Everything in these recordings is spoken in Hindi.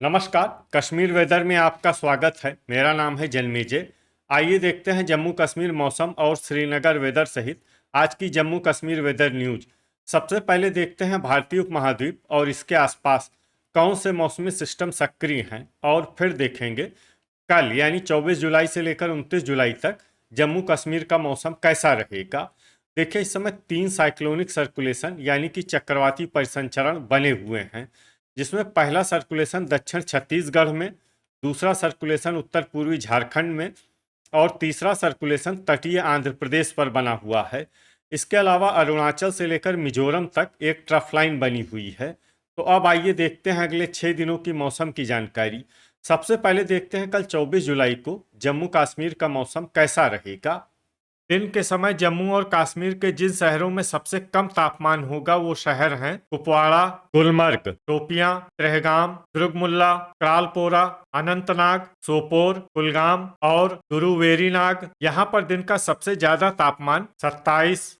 नमस्कार। कश्मीर वेदर में आपका स्वागत है। मेरा नाम है जन्मेजय। आइए देखते हैं जम्मू कश्मीर मौसम और श्रीनगर वेदर सहित आज की जम्मू कश्मीर वेदर न्यूज। सबसे पहले देखते हैं भारतीय उपमहाद्वीप और इसके आसपास कौन से मौसमी सिस्टम सक्रिय हैं, और फिर देखेंगे कल यानी 24 जुलाई से लेकर 29 जुलाई तक जम्मू कश्मीर का मौसम कैसा रहेगा। देखिए, इस समय 3 साइक्लोनिक सर्कुलेशन यानी कि चक्रवाती परिसंचरण बने हुए हैं, जिसमें पहला सर्कुलेशन दक्षिण छत्तीसगढ़ में, दूसरा सर्कुलेशन उत्तर पूर्वी झारखंड में और तीसरा सर्कुलेशन तटीय आंध्र प्रदेश पर बना हुआ है। इसके अलावा अरुणाचल से लेकर मिजोरम तक एक ट्रफ लाइन बनी हुई है। तो अब आइए देखते हैं अगले 6 दिनों की मौसम की जानकारी। सबसे पहले देखते हैं कल 24 जुलाई को जम्मू कश्मीर का मौसम कैसा रहेगा। दिन के समय जम्मू और कश्मीर के जिन शहरों में सबसे कम तापमान होगा वो शहर हैं कुपवाड़ा, गुलमर्ग, शोपियां, ट्रहगाम, दुर्गमुल्ला, क्रालपोरा, अनंतनाग, सोपोर, कुलगाम और गुरुवेरीनाग। यहाँ पर दिन का सबसे ज्यादा तापमान 27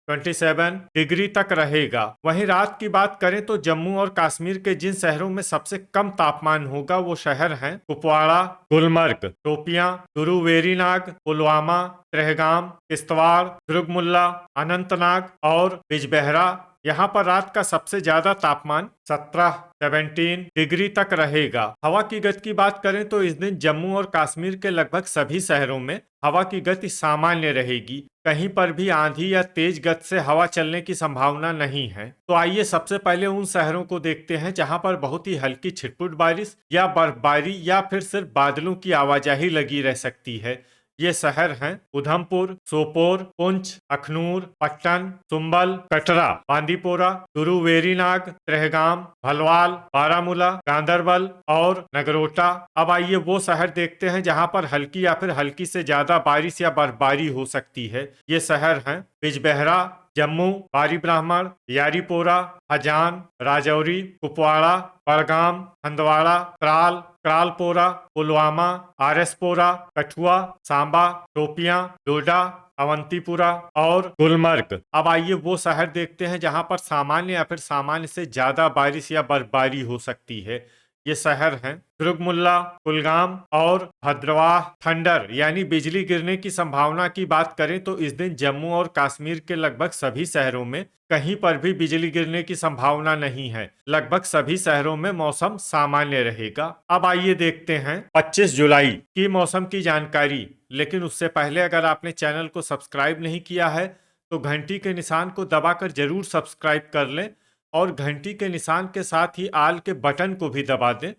डिग्री तक रहेगा। वहीं रात की बात करें तो जम्मू और कश्मीर के जिन शहरों में सबसे कम तापमान होगा वो शहर हैं कुपवाड़ा, गुलमर्ग, शोपियां, गुरुवेरीनाग, पुलवामा, ट्रहगाम, किश्तवाड़, दुर्गमुल्ला, अनंतनाग और बिजबेहरा। यहाँ पर रात का सबसे ज्यादा तापमान 17 डिग्री तक रहेगा। हवा की गति की बात करें तो इस दिन जम्मू और कश्मीर के लगभग सभी शहरों में हवा की गति सामान्य रहेगी। कहीं पर भी आंधी या तेज गति से हवा चलने की संभावना नहीं है। तो आइए सबसे पहले उन शहरों को देखते हैं जहां पर बहुत ही हल्की छिटपुट बारिश या बर्फबारी या फिर सिर्फ बादलों की आवाजाही लगी रह सकती है। ये शहर हैं उधमपुर, सोपोर, पुंछ, अखनूर, पट्टन, सुंबल, कटरा, बांदीपोरा, गुरुवेरीनाग, ट्रहगाम, भलवाल, बारामूला, गांदरबल और नगरोटा। अब आइए वो शहर देखते हैं जहां पर हल्की या फिर हल्की से ज्यादा बारिश या बर्फबारी हो सकती है। ये शहर हैं बिजबेहरा, जम्मू, बारी ब्राह्मण, यारीपोरा, हजान, राजौरी, कुपवाड़ा, बड़गाम, हंदवाड़ा, त्राल, क्रालपोरा, पुलवामा, आरएसपोरा, कठुआ, सांबा, शोपियां, डोडा, अवंतीपुरा और गुलमर्ग। अब आइए वो शहर देखते हैं जहां पर सामान्य या फिर सामान्य से ज्यादा बारिश या बर्फबारी हो सकती है। ये शहर हैं दुर्गमुल्ला, कुलगाम और भद्रवाह। थंडर यानी बिजली गिरने की संभावना की बात करें तो इस दिन जम्मू और कश्मीर के लगभग सभी शहरों में कहीं पर भी बिजली गिरने की संभावना नहीं है। लगभग सभी शहरों में मौसम सामान्य रहेगा। अब आइए देखते हैं 25 जुलाई की मौसम की जानकारी। लेकिन उससे पहले अगर आपने चैनल को सब्सक्राइब नहीं किया है तो घंटी के निशान को दबाकर जरूर सब्सक्राइब कर लें और घंटी के निशान के साथ ही आल के बटन को भी दबा दें,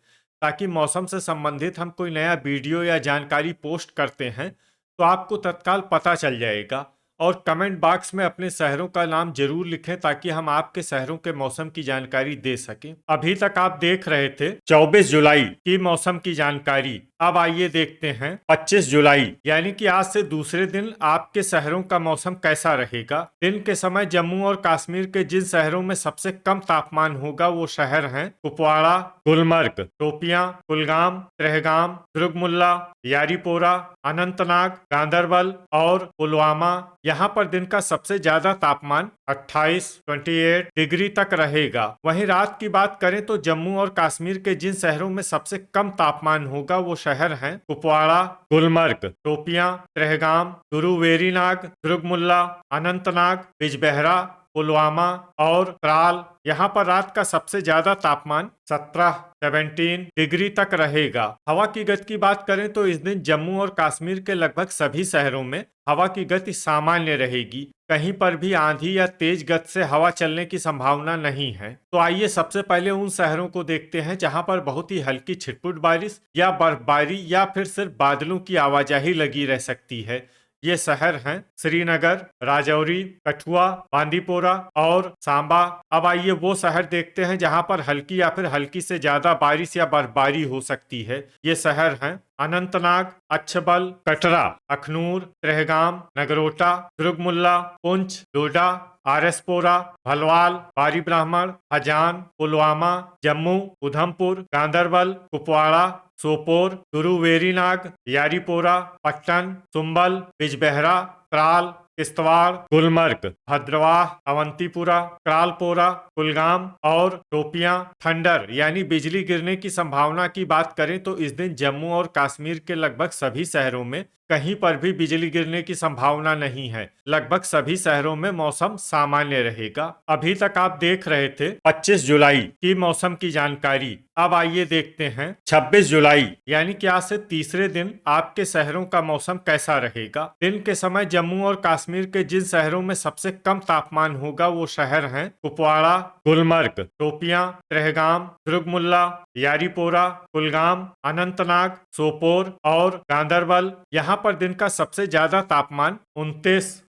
ताकि मौसम से संबंधित हम कोई नया वीडियो या जानकारी पोस्ट करते हैं तो आपको तत्काल पता चल जाएगा। और कमेंट बॉक्स में अपने शहरों का नाम जरूर लिखें ताकि हम आपके शहरों के मौसम की जानकारी दे सकें। अभी तक आप देख रहे थे 24 जुलाई की मौसम की जानकारी। अब आइए देखते हैं 25 जुलाई यानी कि आज से दूसरे दिन आपके शहरों का मौसम कैसा रहेगा। दिन के समय जम्मू और कश्मीर के जिन शहरों में सबसे कम तापमान होगा वो शहर हैं कुपवाड़ा, गुलमर्ग, शोपियां, कुलगाम, ट्रहगाम, दुर्गमुल्ला, यारीपोरा, अनंतनाग, गांदरबल और पुलवामा। यहाँ पर दिन का सबसे ज्यादा तापमान 28 डिग्री तक रहेगा। वहीं रात की बात करें तो जम्मू और कश्मीर के जिन शहरों में सबसे कम तापमान होगा वो शहर हैं कुपवाड़ा, गुलमर्ग, शोपियां, ट्रहगाम, गुरुवेरीनाग, दुर्गमुल्ला, अनंतनाग, बिजबेहरा, पुलवामा और त्राल। यहाँ पर रात का सबसे ज्यादा तापमान 17 डिग्री तक रहेगा। हवा की गति की बात करें तो इस दिन जम्मू और कश्मीर के लगभग सभी शहरों में हवा की गति सामान्य रहेगी। कहीं पर भी आंधी या तेज गति से हवा चलने की संभावना नहीं है। तो आइए सबसे पहले उन शहरों को देखते हैं जहां पर बहुत ही हल्की छिटपुट बारिश या बर्फबारी या फिर सिर्फ बादलों की आवाजाही लगी रह सकती है। ये शहर हैं श्रीनगर, राजौरी, कठुआ, बांदीपोरा और सांबा। अब आइए वो शहर देखते हैं जहां पर हल्की या फिर हल्की से ज्यादा बारिश या बर्फबारी हो सकती है। ये शहर हैं अनंतनाग, अच्छबल, कटरा, अखनूर, ट्रहगाम, नगरोटा, दुर्गमुल्ला, पुंछ, डोडा, आरएसपोरा, भलवाल, बारी ब्राह्मण, हजान, पुलवामा, जम्मू, उधमपुर, गांदरबल, कुपवाड़ा, सोपोर, गुरुवेरीनाग, यारीपोरा, पट्टन, सुंबल, बिजबेहरा, त्राल, किश्तवाड़, गुलमर्ग, भद्रवाह, अवंतीपुरा, करालपोरा, कुलगाम और शोपियां। थंडर यानी बिजली गिरने की संभावना की बात करें तो इस दिन जम्मू और कश्मीर के लगभग सभी शहरों में कहीं पर भी बिजली गिरने की संभावना नहीं है। लगभग सभी शहरों में मौसम सामान्य रहेगा। अभी तक आप देख रहे थे 25 जुलाई की मौसम की जानकारी। अब आइए देखते हैं 26 जुलाई यानी कि आज से तीसरे दिन आपके शहरों का मौसम कैसा रहेगा। दिन के समय जम्मू और कश्मीर के जिन शहरों में सबसे कम तापमान होगा वो शहर हैं कुपवाड़ा, गुलमर्ग, शोपियां, त्रेहगाम, दुर्गमुल्ला, यारीपोरा, कुलगाम, अनंतनाग, सोपोर और गांदरबल। यहाँ पर दिन का सबसे ज्यादा तापमान 29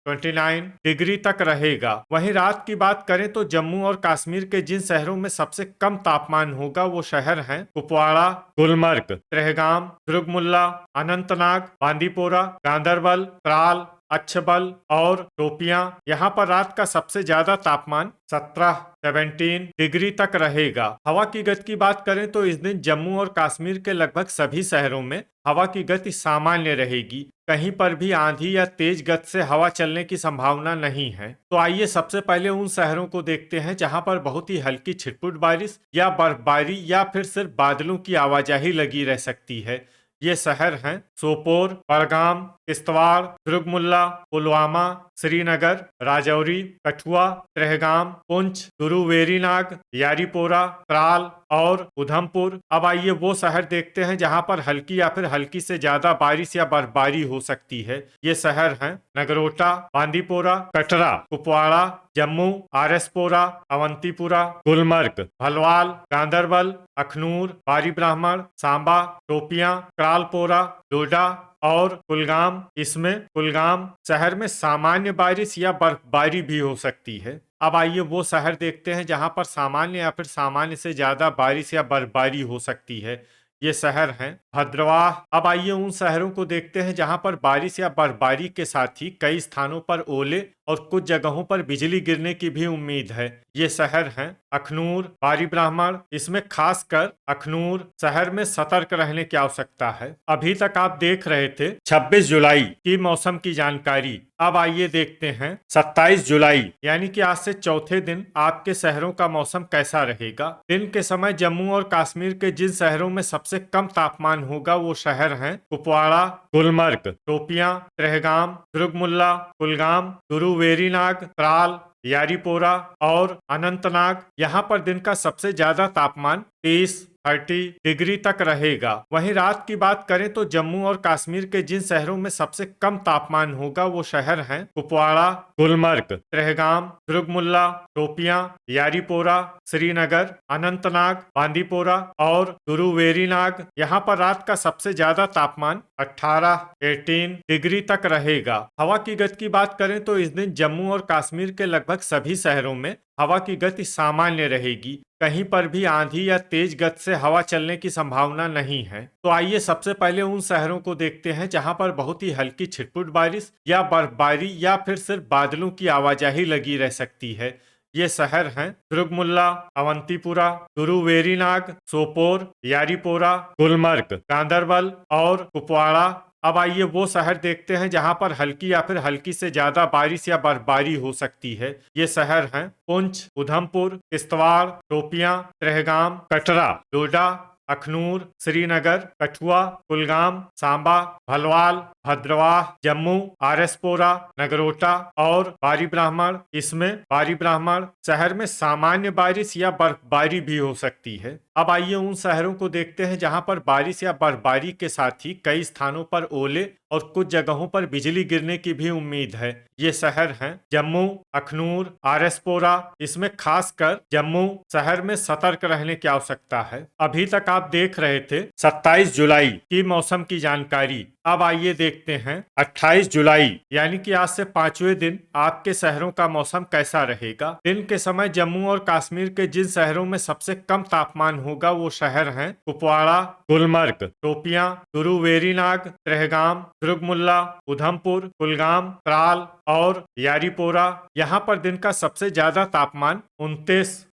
डिग्री तक रहेगा। वहीं रात की बात करें तो जम्मू और कश्मीर के जिन शहरों में सबसे कम तापमान होगा वो शहर हैं कुपवाड़ा, गुलमर्ग, त्रेहगाम, दुर्गमुल्ला, अनंतनाग, बांदीपोरा, गांदरबल, त्राल, अच्छबल और शोपियां। यहाँ पर रात का सबसे ज्यादा तापमान 17 डिग्री तक रहेगा। हवा की गति की बात करें तो इस दिन जम्मू और कश्मीर के लगभग सभी शहरों में हवा की गति सामान्य रहेगी। कहीं पर भी आंधी या तेज गति से हवा चलने की संभावना नहीं है। तो आइए सबसे पहले उन शहरों को देखते हैं जहां पर बहुत ही हल्की छिटपुट बारिश या बर्फबारी या फिर सिर्फ बादलों की आवाजाही लगी रह सकती है। ये शहर हैं सोपोर, बड़गाम, किश्तवाड़, दुर्गमुल्ला, पुलवामा, श्रीनगर, राजौरी, कठुआ, त्रेहगाम, पुंछ, गुरुवेरीनाग, यारीपोरा, त्राल और उधमपुर। अब आइए वो शहर देखते हैं जहां पर हल्की या फिर हल्की से ज्यादा बारिश या बर्फबारी हो सकती है। ये शहर हैं नगरोटा, बांदीपोरा, कटरा, कुपवाड़ा, जम्मू, आरएसपोरा, अवंतीपुरा, गुलमर्ग, भलवाल, गांदरबल, अखनूर, बारी ब्राह्मण, सांबा, शोपियां, करालपोरा, डोडा और कुलगाम। इसमें कुलगाम शहर में सामान्य बारिश या बर्फबारी भी हो सकती है। अब आइए वो शहर देखते हैं जहां पर सामान्य या फिर सामान्य से ज्यादा बारिश या बर्फबारी हो सकती है। ये शहर हैं भद्रवाह। अब आइए उन शहरों को देखते हैं जहां पर बारिश या बर्फबारी के साथ ही कई स्थानों पर ओले और कुछ जगहों पर बिजली गिरने की भी उम्मीद है। ये शहर हैं अखनूर, बारी ब्राह्मण। इसमें खासकर अखनूर शहर में सतर्क रहने की आवश्यकता है। अभी तक आप देख रहे थे 26 जुलाई की मौसम की जानकारी। अब आइए देखते हैं 27 जुलाई यानी कि आज से चौथे दिन आपके शहरों का मौसम कैसा रहेगा। दिन के समय जम्मू और कश्मीर के जिन शहरों में सबसे कम तापमान होगा वो शहर हैं कुपवाड़ा, गुलमर्ग, शोपियां, त्रेहगाम, दुर्गमुल्ला, कुलगाम, गुरुवेरीनाग, त्राल, यारीपोरा और अनंतनाग। यहाँ पर दिन का सबसे ज्यादा तापमान 30 डिग्री तक रहेगा। वहीं रात की बात करें तो जम्मू और कश्मीर के जिन शहरों में सबसे कम तापमान होगा वो शहर हैं कुपवाड़ा, गुलमर्ग, त्रेहगाम, दुर्गमुल्ला, शोपियां, यारीपोरा, श्रीनगर, अनंतनाग, बांदीपोरा और गुरुवेरीनाग। यहाँ पर रात का सबसे ज्यादा तापमान 18 डिग्री तक रहेगा। हवा की गति की बात करें तो इस दिन जम्मू और कश्मीर के लगभग सभी शहरों में हवा की गति सामान्य रहेगी। कहीं पर भी आंधी या तेज गति से हवा चलने की संभावना नहीं है। तो आइए सबसे पहले उन शहरों को देखते हैं जहां पर बहुत ही हल्की छिटपुट बारिश या बर्फबारी या फिर सिर्फ बादलों की आवाजाही लगी रह सकती है। ये शहर हैं दुर्गमुल्ला, अवंतीपुरा, गुरुवेरीनाग, सोपोर, यारीपोरा, गुलमर्ग, गांदरबल और कुपवाड़ा। अब आइए वो शहर देखते हैं जहां पर हल्की या फिर हल्की से ज्यादा बारिश या बर्फबारी हो सकती है। ये शहर हैं पुंछ, उधमपुर, किश्तवाड़, शोपियां, त्रेहगाम, कटरा, डोडा, अखनूर, श्रीनगर, कठुआ, कुलगाम, सांबा, भलवाल, भद्रवाह, जम्मू, आरएसपोरा, नगरोटा और बारी ब्राह्मण। इसमें बारी ब्राह्मण शहर में सामान्य बारिश या बर्फबारी भी हो सकती है। अब आइए उन शहरों को देखते हैं जहां पर बारिश या बर्फबारी के साथ ही कई स्थानों पर ओले और कुछ जगहों पर बिजली गिरने की भी उम्मीद है। ये शहर हैं जम्मू, अखनूर, आरएसपोरा। इसमें खासकर जम्मू शहर में सतर्क रहने की आवश्यकता है। अभी तक आप देख रहे थे 27 जुलाई की मौसम की जानकारी। अब आइए देखते हैं 28 जुलाई यानी कि आज से पांचवें दिन आपके शहरों का मौसम कैसा रहेगा। दिन के समय जम्मू और कश्मीर के जिन शहरों में सबसे कम तापमान होगा वो शहर हैं कुपवाड़ा, गुलमर्ग, शोपियां, गुरुवेरीनाग, त्रेहगाम, दुर्गमुल्ला, उधमपुर, कुलगाम, त्राल और यारीपोरा। यहाँ पर दिन का सबसे ज्यादा तापमान 29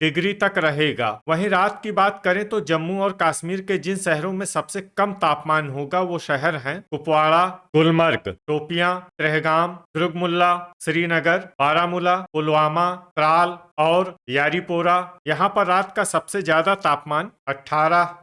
डिग्री तक रहेगा। वहीं रात की बात करें तो जम्मू और कश्मीर के जिन शहरों में सबसे कम तापमान होगा वो वो शहर हैं कुपवाड़ा, गुलमर्ग, शोपियां, ट्रहगाम, दुर्गमुल्ला, श्रीनगर, बारामूला, पुलवामा, त्राल और यारीपोरा। यहाँ पर रात का सबसे ज्यादा तापमान 18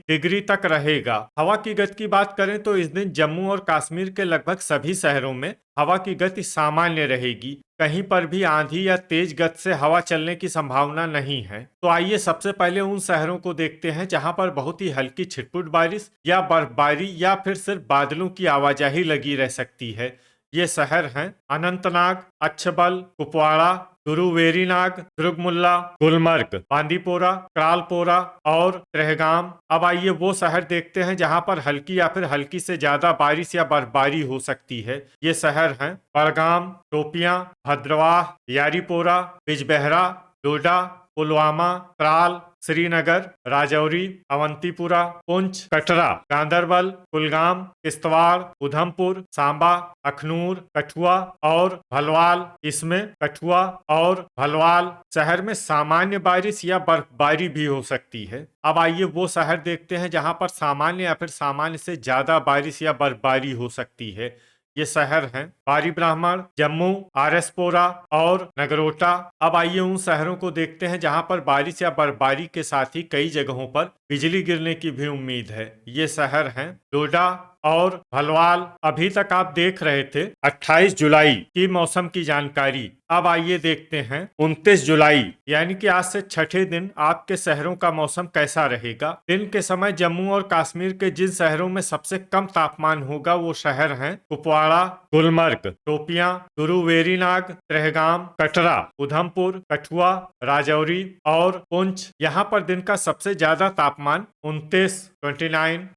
डिग्री तक रहेगा। हवा की गति की बात करें तो इस दिन जम्मू और कश्मीर के लगभग सभी शहरों में हवा की गति सामान्य रहेगी। कहीं पर भी आंधी या तेज गति से हवा चलने की संभावना नहीं है। तो आइए सबसे पहले उन शहरों को देखते हैं जहां पर बहुत ही हल्की छिटपुट बारिश या बर्फबारी या फिर सिर्फ बादलों की आवाजाही लगी रह सकती है। ये शहर हैं अनंतनाग, अच्छबल, कुपवाड़ा, गुरुवेरीनाग, दुर्गमुल्ला, गुलमर्ग, बांदीपोरा, क्रालपोरा और ट्रहगाम। अब आइए वो शहर देखते हैं जहां पर हल्की या फिर हल्की से ज्यादा बारिश या बर्फबारी हो सकती है। ये शहर हैं बड़गाम, शोपियां, भद्रवाह, यारीपोरा, बिजबेहरा, डोडा, पुलवामा, त्राल, श्रीनगर, राजौरी, अवंतीपुरा, पुंछ, कटरा, गांदरबल, कुलगाम, किश्तवाड़, उधमपुर, सांबा, अखनूर, कठुआ और भलवाल। इसमें कठुआ और भलवाल शहर में सामान्य बारिश या बर्फबारी भी हो सकती है। अब आइए वो शहर देखते हैं जहां पर सामान्य या फिर सामान्य से ज्यादा बारिश या बर्फबारी हो सकती है। ये शहर हैं बारी ब्राह्मण, जम्मू, आरएसपोरा और नगरोटा। अब आइए उन शहरों को देखते हैं जहां पर बारिश या बर्फबारी के साथ ही कई जगहों पर बिजली गिरने की भी उम्मीद है। ये शहर हैं डोडा और भलवाल। अभी तक आप देख रहे थे 28 जुलाई की मौसम की जानकारी। अब आइए देखते हैं 29 जुलाई यानी कि आज से छठे दिन आपके शहरों का मौसम कैसा रहेगा। दिन के समय जम्मू और कश्मीर के जिन शहरों में सबसे कम तापमान होगा वो शहर हैं कुपवाड़ा, गुलमर्ग, शोपियां, गुरुवेरीनाग, ट्रहगाम, कटरा, उधमपुर, कठुआ, राजौरी और पुंछ। यहाँ पर दिन का सबसे ज्यादा तापमान 29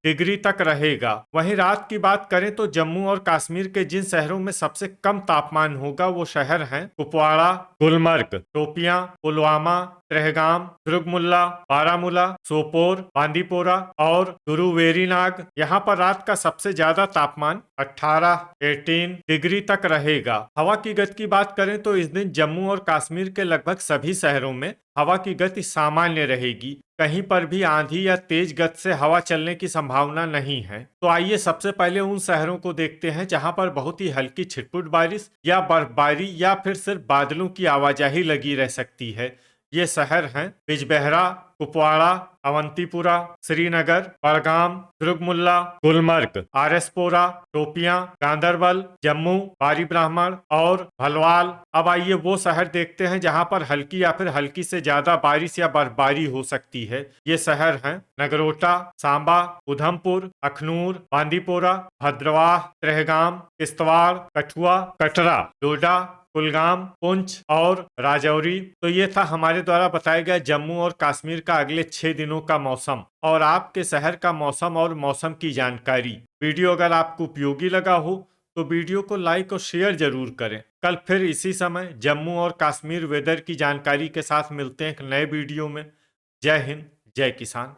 डिग्री तक रहेगा। वहीं रात की बात करें तो जम्मू और कश्मीर के जिन शहरों में सबसे कम तापमान होगा वो शहर हैं कुपवाड़ा, गुलमर्ग, शोपियां, पुलवामा, ट्रहगाम, दुर्गमुल्ला, बारामूला, सोपोर, बांदीपोरा और गुरुवेरीनाग। यहाँ पर रात का सबसे ज्यादा तापमान 18 डिग्री तक रहेगा। हवा की गति की बात करें तो इस दिन जम्मू और कश्मीर के लगभग सभी शहरों में हवा की गति सामान्य रहेगी। कहीं पर भी आंधी या तेज गति से हवा चलने की संभावना नहीं है। तो आइए सबसे पहले उन शहरों को देखते हैं जहां पर बहुत ही हल्की छिटपुट बारिश या बर्फबारी या फिर सिर्फ बादलों की आवाजाही लगी रह सकती है। ये शहर हैं बिजबेहरा, कुपवाड़ा, अवंतीपुरा, श्रीनगर, बड़गाम, दुर्गमुल्ला, गुलमर्ग, आरएसपोरा, शोपियां, गांदरबल, जम्मू, बारी ब्राह्मण और भलवाल। अब आइए वो शहर देखते हैं जहां पर हल्की या फिर हल्की से ज्यादा बारिश या बर्फबारी हो सकती है। ये शहर हैं नगरोटा, सांबा, उधमपुर, अखनूर, बांदीपोरा, भद्रवाह, ट्रहगाम, किश्तवाड़, कठुआ, कटरा, डोडा, कुलगाम, पुंछ और राजौरी। तो ये था हमारे द्वारा बताया गया जम्मू और कश्मीर का अगले 6 दिनों का मौसम और आपके शहर का मौसम और मौसम की जानकारी। वीडियो अगर आपको उपयोगी लगा हो तो वीडियो को लाइक और शेयर जरूर करें। कल फिर इसी समय जम्मू और कश्मीर वेदर की जानकारी के साथ मिलते हैं एक नए वीडियो में। जय हिंद, जय किसान।